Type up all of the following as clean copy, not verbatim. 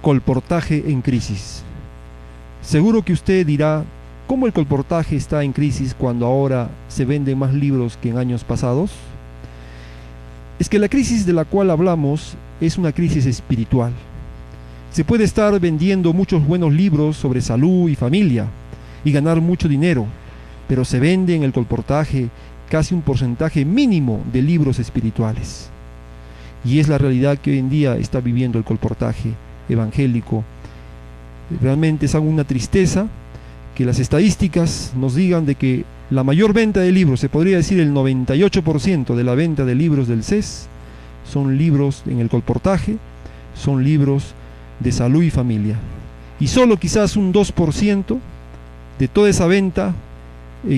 Colportaje en crisis. Seguro que usted dirá, ¿cómo el colportaje está en crisis cuando ahora se venden más libros que en años pasados? Es que la crisis de la cual hablamos es una crisis espiritual. Se puede estar vendiendo muchos buenos libros sobre salud y familia y ganar mucho dinero, pero se vende en el colportaje casi un porcentaje mínimo de libros espirituales. Y es la realidad que hoy en día está viviendo el colportaje evangélico. Realmente es una tristeza que las estadísticas nos digan de que la mayor venta de libros, se podría decir el 98% de la venta de libros del CES, son libros en el colportaje, son libros de salud y familia. Y solo quizás un 2% de toda esa venta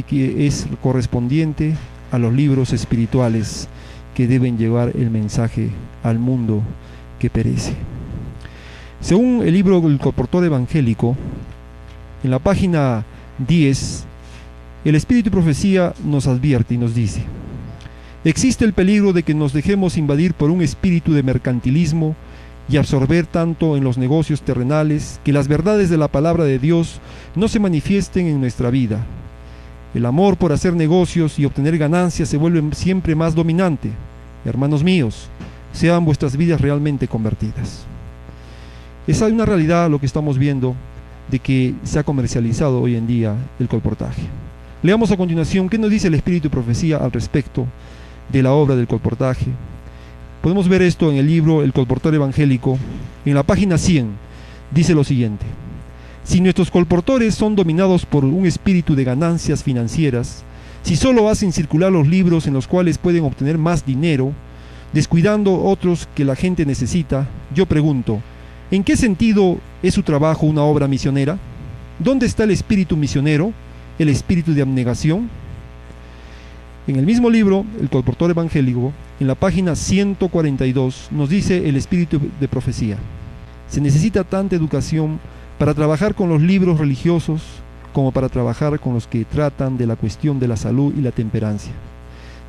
que es correspondiente a los libros espirituales que deben llevar el mensaje al mundo que perece. Según el libro El Colportor Evangélico, en la página 10, el Espíritu y Profecía nos advierte y nos dice: existe el peligro de que nos dejemos invadir por un espíritu de mercantilismo y absorber tanto en los negocios terrenales que las verdades de la palabra de Dios no se manifiesten en nuestra vida. El amor por hacer negocios y obtener ganancias se vuelve siempre más dominante. Hermanos míos, sean vuestras vidas realmente convertidas. Esa es una realidad lo que estamos viendo, de que se ha comercializado hoy en día el colportaje. Leamos a continuación qué nos dice el Espíritu y Profecía al respecto de la obra del colportaje. Podemos ver esto en el libro El Colportor Evangélico, en la página 100, dice lo siguiente: si nuestros colportores son dominados por un espíritu de ganancias financieras, si solo hacen circular los libros en los cuales pueden obtener más dinero, descuidando otros que la gente necesita, yo pregunto, ¿en qué sentido es su trabajo una obra misionera? ¿Dónde está el espíritu misionero, el espíritu de abnegación? En el mismo libro, El Colportor Evangélico, en la página 142, nos dice el Espíritu de Profecía: se necesita tanta educación para trabajar con los libros religiosos como para trabajar con los que tratan de la cuestión de la salud y la temperancia.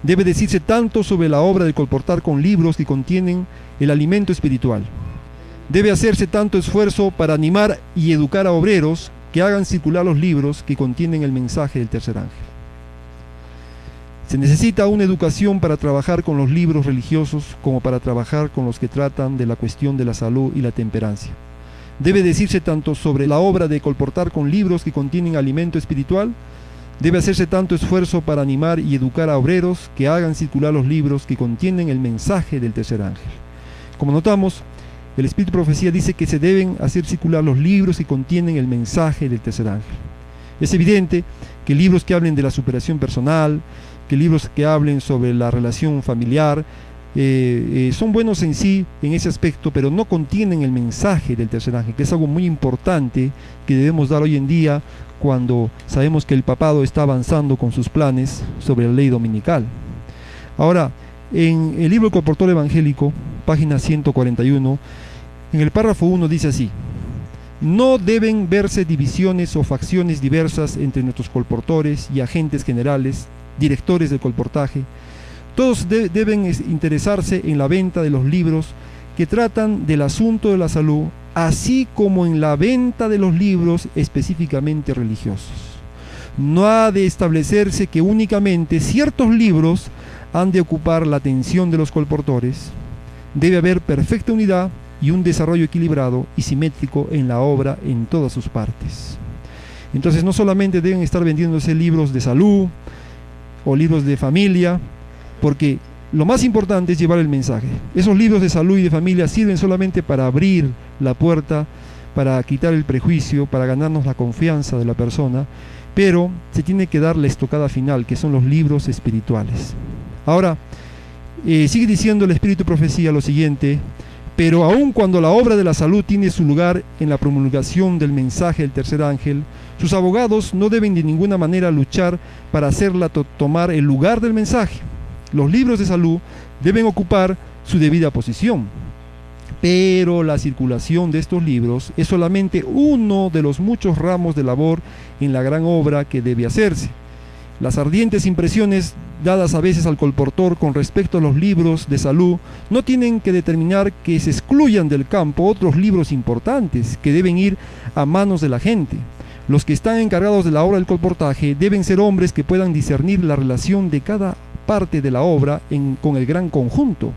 Debe decirse tanto sobre la obra de colportar con libros que contienen el alimento espiritual. Debe hacerse tanto esfuerzo para animar y educar a obreros que hagan circular los libros que contienen el mensaje del tercer ángel. Se necesita una educación para trabajar con los libros religiosos como para trabajar con los que tratan de la cuestión de la salud y la temperancia. Debe decirse tanto sobre la obra de colportar con libros que contienen alimento espiritual. Debe hacerse tanto esfuerzo para animar y educar a obreros que hagan circular los libros que contienen el mensaje del tercer ángel. Como notamos, el Espíritu de Profecía dice que se deben hacer circular los libros que contienen el mensaje del tercer ángel. Es evidente que libros que hablen de la superación personal, que libros que hablen sobre la relación familiar, son buenos en sí en ese aspecto, pero no contienen el mensaje del tercer ángel, que es algo muy importante que debemos dar hoy en día cuando sabemos que el papado está avanzando con sus planes sobre la ley dominical. Ahora, en el libro El Colportor Evangélico, página 141, en el párrafo 1 dice así: no deben verse divisiones o facciones diversas entre nuestros colportores y agentes generales, directores del colportaje. Todos deben interesarse en la venta de los libros que tratan del asunto de la salud, así como en la venta de los libros específicamente religiosos. No ha de establecerse que únicamente ciertos libros han de ocupar la atención de los colportores. Debe haber perfecta unidad y un desarrollo equilibrado y simétrico en la obra en todas sus partes. Entonces no solamente deben estar vendiéndose libros de salud o libros de familia, porque lo más importante es llevar el mensaje. Esos libros de salud y de familia sirven solamente para abrir la puerta, para quitar el prejuicio, para ganarnos la confianza de la persona, pero se tiene que dar la estocada final, que son los libros espirituales. Ahora, sigue diciendo el Espíritu de Profecía lo siguiente: pero aun cuando la obra de la salud tiene su lugar en la promulgación del mensaje del tercer ángel, sus abogados no deben de ninguna manera luchar para hacerla tomar el lugar del mensaje. Los libros de salud deben ocupar su debida posición, pero la circulación de estos libros es solamente uno de los muchos ramos de labor en la gran obra que debe hacerse. Las ardientes impresiones dadas a veces al colportor con respecto a los libros de salud no tienen que determinar que se excluyan del campo otros libros importantes que deben ir a manos de la gente. Los que están encargados de la obra del colportaje deben ser hombres que puedan discernir la relación de cada parte de la obra con el gran conjunto.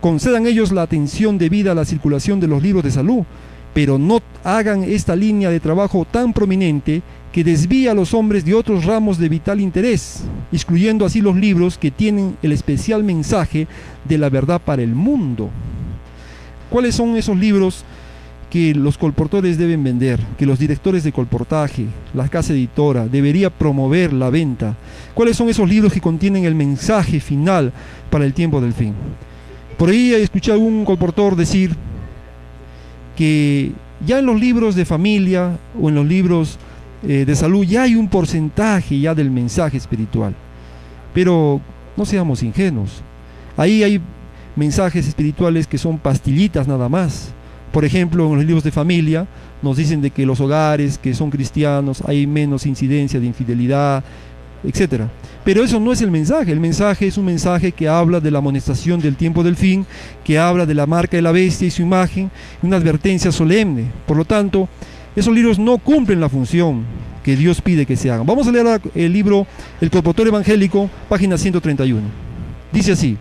Concedan ellos la atención debida a la circulación de los libros de salud, pero no hagan esta línea de trabajo tan prominente que desvía a los hombres de otros ramos de vital interés, excluyendo así los libros que tienen el especial mensaje de la verdad para el mundo. ¿Cuáles son esos libros que los colportores deben vender, que los directores de colportaje, la casa editora, debería promover la venta? ¿Cuáles son esos libros que contienen el mensaje final para el tiempo del fin? Por ahí escuché a algún colportor decir que ya en los libros de familia o en los libros de salud ya hay un porcentaje ya del mensaje espiritual, pero no seamos ingenuos. Ahí hay mensajes espirituales que son pastillitas nada más. Por ejemplo, en los libros de familia nos dicen de que los hogares que son cristianos hay menos incidencia de infidelidad, etc. Pero eso no es el mensaje. El mensaje es un mensaje que habla de la amonestación del tiempo del fin, que habla de la marca de la bestia y su imagen, una advertencia solemne. Por lo tanto, esos libros no cumplen la función que Dios pide que se hagan. Vamos a leer el libro El colportor evangélico, página 131. Dice así: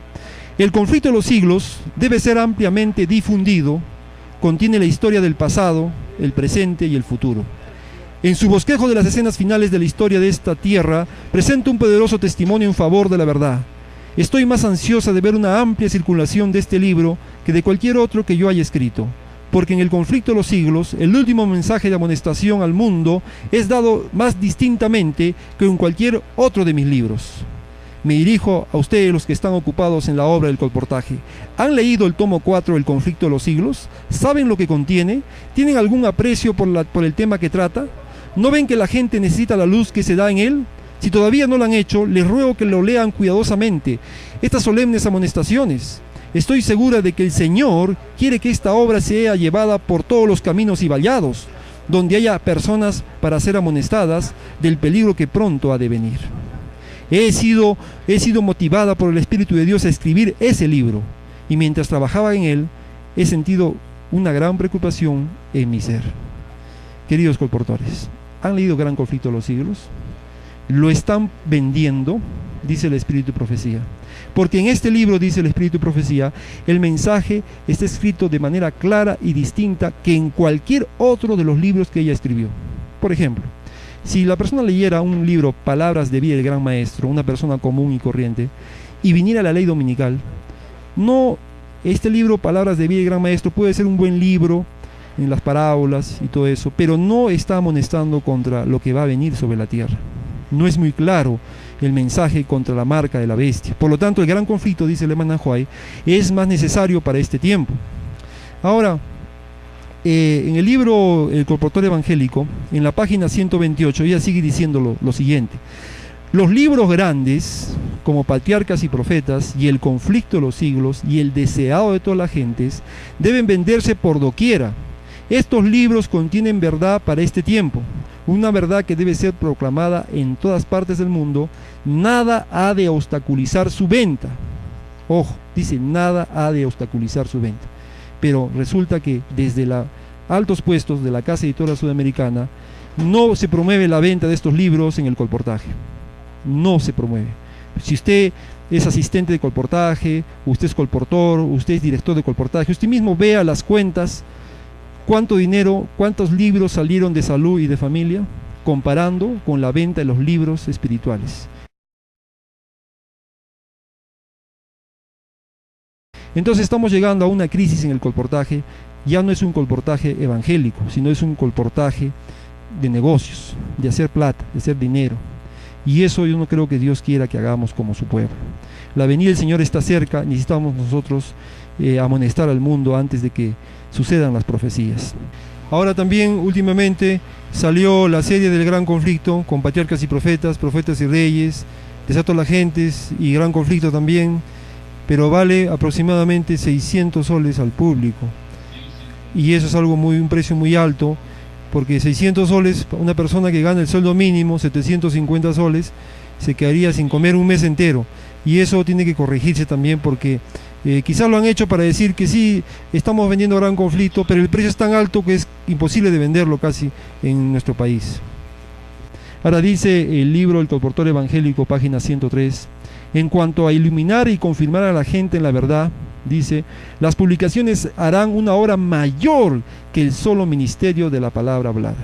el conflicto de los siglos debe ser ampliamente difundido. Contiene la historia del pasado, el presente y el futuro. En su bosquejo de las escenas finales de la historia de esta tierra, presenta un poderoso testimonio en favor de la verdad. Estoy más ansiosa de ver una amplia circulación de este libro que de cualquier otro que yo haya escrito, porque en el conflicto de los siglos, el último mensaje de amonestación al mundo es dado más distintamente que en cualquier otro de mis libros. Me dirijo a ustedes, los que están ocupados en la obra del colportaje. ¿Han leído el tomo 4, El conflicto de los siglos? ¿Saben lo que contiene? ¿Tienen algún aprecio por el tema que trata? ¿No ven que la gente necesita la luz que se da en él? Si todavía no lo han hecho, les ruego que lo lean cuidadosamente, estas solemnes amonestaciones. Estoy segura de que el Señor quiere que esta obra sea llevada por todos los caminos y vallados, donde haya personas para ser amonestadas del peligro que pronto ha de venir. He sido motivada por el Espíritu de Dios a escribir ese libro, y mientras trabajaba en él, he sentido una gran preocupación en mi ser. Queridos colportores, ¿han leído Gran Conflicto de los Siglos? Lo están vendiendo, dice el Espíritu y Profecía. Porque en este libro, dice el Espíritu y Profecía, el mensaje está escrito de manera clara y distinta que en cualquier otro de los libros que ella escribió. Por ejemplo, si la persona leyera un libro, Palabras de Vida del Gran Maestro, una persona común y corriente, y viniera a la ley dominical, este libro, Palabras de Vida del Gran Maestro, puede ser un buen libro en las parábolas y todo eso, pero no está amonestando contra lo que va a venir sobre la tierra. No es muy claro el mensaje contra la marca de la bestia. Por lo tanto, el gran conflicto, dice el hermano Huay, es más necesario para este tiempo. Ahora, en el libro El colportor evangélico, en la página 128, ella sigue diciendo lo siguiente: los libros grandes, como Patriarcas y Profetas, y El conflicto de los siglos, y El deseado de todas las gentes, deben venderse por doquiera. Estos libros contienen verdad para este tiempo, una verdad que debe ser proclamada en todas partes del mundo. Nada ha de obstaculizar su venta. Ojo, dice, nada ha de obstaculizar su venta. Pero resulta que desde los altos puestos de la Casa Editora Sudamericana no se promueve la venta de estos libros en el colportaje. No se promueve. Si usted es asistente de colportaje, usted es colportor, usted es director de colportaje, usted mismo vea las cuentas, cuánto dinero, cuántos libros salieron de salud y de familia, comparando con la venta de los libros espirituales. Entonces estamos llegando a una crisis en el colportaje. Ya no es un colportaje evangélico, sino es un colportaje de negocios, de hacer plata, de hacer dinero. Y eso yo no creo que Dios quiera que hagamos como su pueblo. La venida del Señor está cerca, necesitamos nosotros amonestar al mundo antes de que sucedan las profecías. Ahora también últimamente salió la serie del Gran Conflicto con Patriarcas y Profetas, Profetas y Reyes, Desato a las Gentes y Gran Conflicto también, pero vale aproximadamente 600 soles al público. Y eso es un precio muy alto, porque 600 soles, una persona que gana el sueldo mínimo, 750 soles, se quedaría sin comer un mes entero. Y eso tiene que corregirse también, porque quizás lo han hecho para decir que sí, estamos vendiendo gran conflicto, pero el precio es tan alto que es imposible de venderlo casi en nuestro país. Ahora dice el libro El Colportor Evangélico, página 103, en cuanto a iluminar y confirmar a la gente en la verdad, dice, las publicaciones harán una obra mayor que el solo ministerio de la palabra hablada.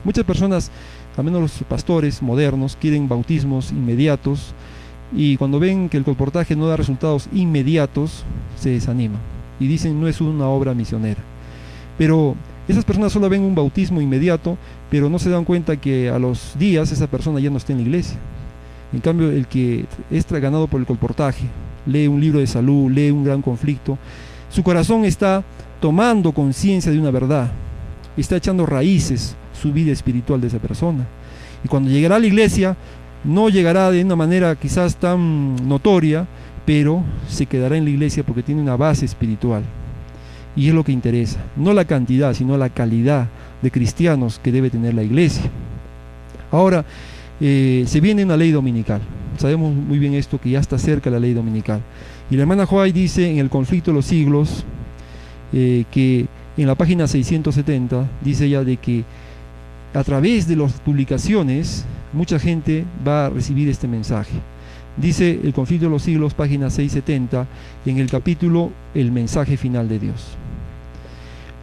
Muchas personas, al menos los pastores modernos, quieren bautismos inmediatos, y cuando ven que el colportaje no da resultados inmediatos, se desaniman y dicen no es una obra misionera. Pero esas personas solo ven un bautismo inmediato, pero no se dan cuenta que a los días esa persona ya no está en la iglesia. En cambio, el que es ganado por el colportaje, lee un libro de salud, lee un gran conflicto, su corazón está tomando conciencia de una verdad, está echando raíces su vida espiritual de esa persona. Y cuando llegará a la iglesia, no llegará de una manera quizás tan notoria, pero se quedará en la iglesia porque tiene una base espiritual. Y es lo que interesa, no la cantidad, sino la calidad de cristianos que debe tener la iglesia. Ahora, se viene una ley dominical. Sabemos muy bien esto, que ya está cerca la ley dominical. Y la hermana White dice en El conflicto de los siglos, que en la página 670, dice ella de que a través de las publicaciones, mucha gente va a recibir este mensaje. Dice El conflicto de los siglos, página 670, en el capítulo El mensaje final de Dios.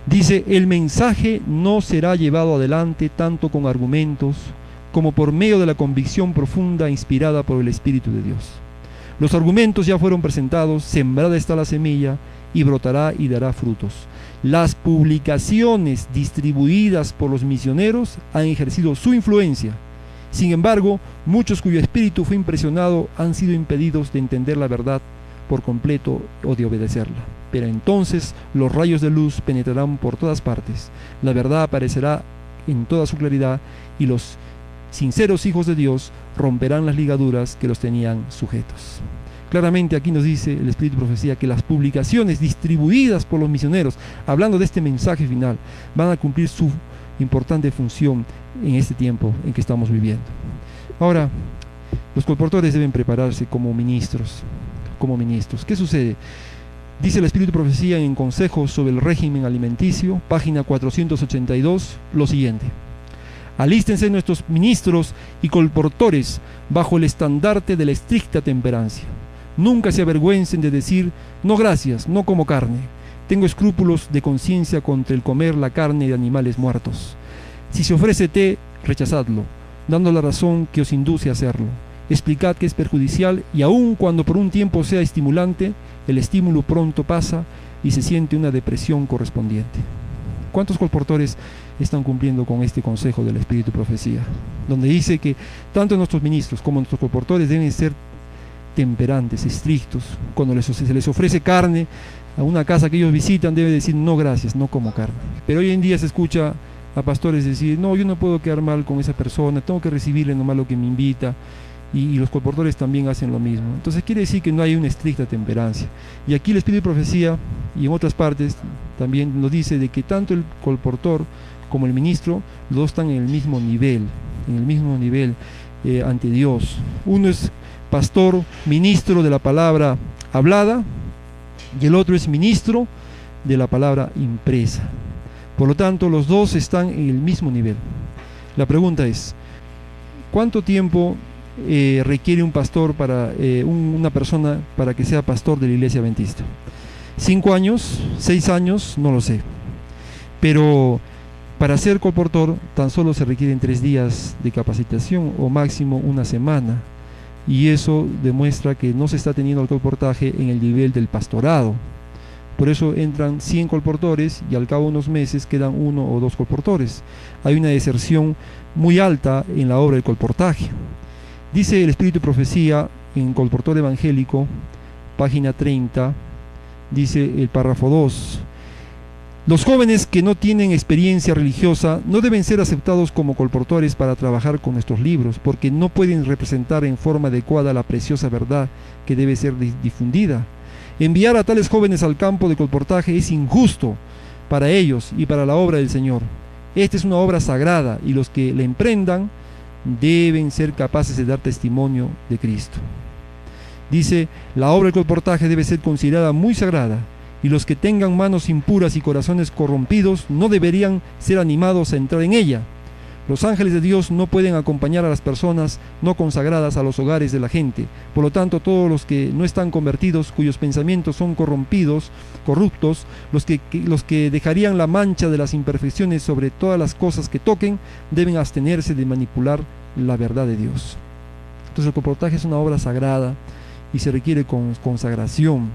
Dice, el mensaje no será llevado adelante tanto con argumentos como por medio de la convicción profunda inspirada por el Espíritu de Dios. Los argumentos ya fueron presentados, sembrada está la semilla y brotará y dará frutos. Las publicaciones distribuidas por los misioneros han ejercido su influencia. Sin embargo, muchos cuyo espíritu fue impresionado han sido impedidos de entender la verdad por completo o de obedecerla. Pero entonces los rayos de luz penetrarán por todas partes, la verdad aparecerá en toda su claridad y los sinceros hijos de Dios romperán las ligaduras que los tenían sujetos. Claramente aquí nos dice el Espíritu de Profecía que las publicaciones distribuidas por los misioneros, hablando de este mensaje final, van a cumplir su importante función en este tiempo en que estamos viviendo. Ahora, los colportores deben prepararse como ministros. ¿Qué sucede? Dice el Espíritu de Profecía en Consejos sobre el régimen alimenticio, página 482, lo siguiente: alístense nuestros ministros y colportores bajo el estandarte de la estricta temperancia. Nunca se avergüencen de decir, no gracias, no como carne. Tengo escrúpulos de conciencia contra el comer la carne de animales muertos. Si se ofrece té, rechazadlo, dando la razón que os induce a hacerlo. Explicad que es perjudicial y aun cuando por un tiempo sea estimulante, el estímulo pronto pasa y se siente una depresión correspondiente. ¿Cuántos colportores están cumpliendo con este consejo del Espíritu de Profecía? Donde dice que tanto nuestros ministros como nuestros colportores deben ser temperantes, estrictos. Cuando se les ofrece carne a una casa que ellos visitan, debe decir no gracias, no como carne. Pero hoy en día se escucha a pastores decir, no, yo no puedo quedar mal con esa persona, tengo que recibirle nomás lo que me invita. Y los colportores también hacen lo mismo. Entonces quiere decir que no hay una estricta temperancia. Y aquí el Espíritu de Profecía, y en otras partes también nos dice de que tanto el colportor como el ministro, los dos están en el mismo nivel, ante Dios. Uno es pastor, ministro de la palabra hablada, y el otro es ministro de la palabra impresa. Por lo tanto, los dos están en el mismo nivel. La pregunta es, ¿cuánto tiempo requiere un pastor una persona para que sea pastor de la iglesia adventista? 5 años, 6 años, no lo sé. Pero para ser colportor tan solo se requieren 3 días de capacitación o máximo 1 semana. Y eso demuestra que no se está teniendo el colportaje en el nivel del pastorado. Por eso entran 100 colportores y al cabo de unos meses quedan 1 o 2 colportores. Hay una deserción muy alta en la obra del colportaje. Dice el Espíritu de Profecía en Colportor Evangélico, página 30, dice el párrafo 2: los jóvenes que no tienen experiencia religiosa no deben ser aceptados como colportores para trabajar con nuestros libros, porque no pueden representar en forma adecuada la preciosa verdad que debe ser difundida. Enviar a tales jóvenes al campo de colportaje es injusto para ellos y para la obra del Señor. Esta es una obra sagrada y los que la emprendan deben ser capaces de dar testimonio de Cristo. Dice, la obra del colportaje debe ser considerada muy sagrada, y los que tengan manos impuras y corazones corrompidos no deberían ser animados a entrar en ella. Los ángeles de Dios no pueden acompañar a las personas no consagradas a los hogares de la gente. Por lo tanto, todos los que no están convertidos, cuyos pensamientos son corruptos, los que dejarían la mancha de las imperfecciones sobre todas las cosas que toquen, deben abstenerse de manipular la verdad de Dios. Entonces el colportaje es una obra sagrada y se requiere consagración,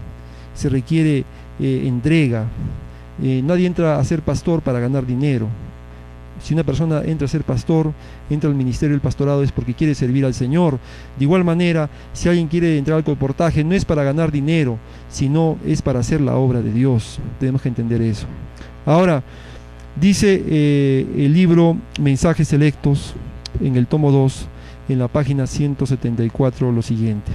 se requiere entrega. Nadie entra a ser pastor para ganar dinero. Si una persona entra a ser pastor, entra al ministerio del pastorado, es porque quiere servir al Señor. De igual manera, si alguien quiere entrar al colportaje, no es para ganar dinero, sino es para hacer la obra de Dios. Tenemos que entender eso. Ahora, dice el libro Mensajes Selectos, en el tomo 2, en la página 174, lo siguiente: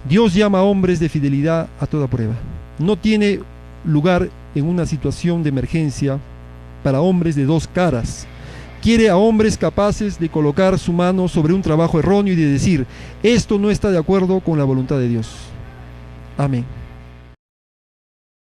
Dios llama a hombres de fidelidad a toda prueba. No tiene lugar en una situación de emergencia para hombres de dos caras. Quiere a hombres capaces de colocar su mano sobre un trabajo erróneo y de decir, esto no está de acuerdo con la voluntad de Dios. Amén.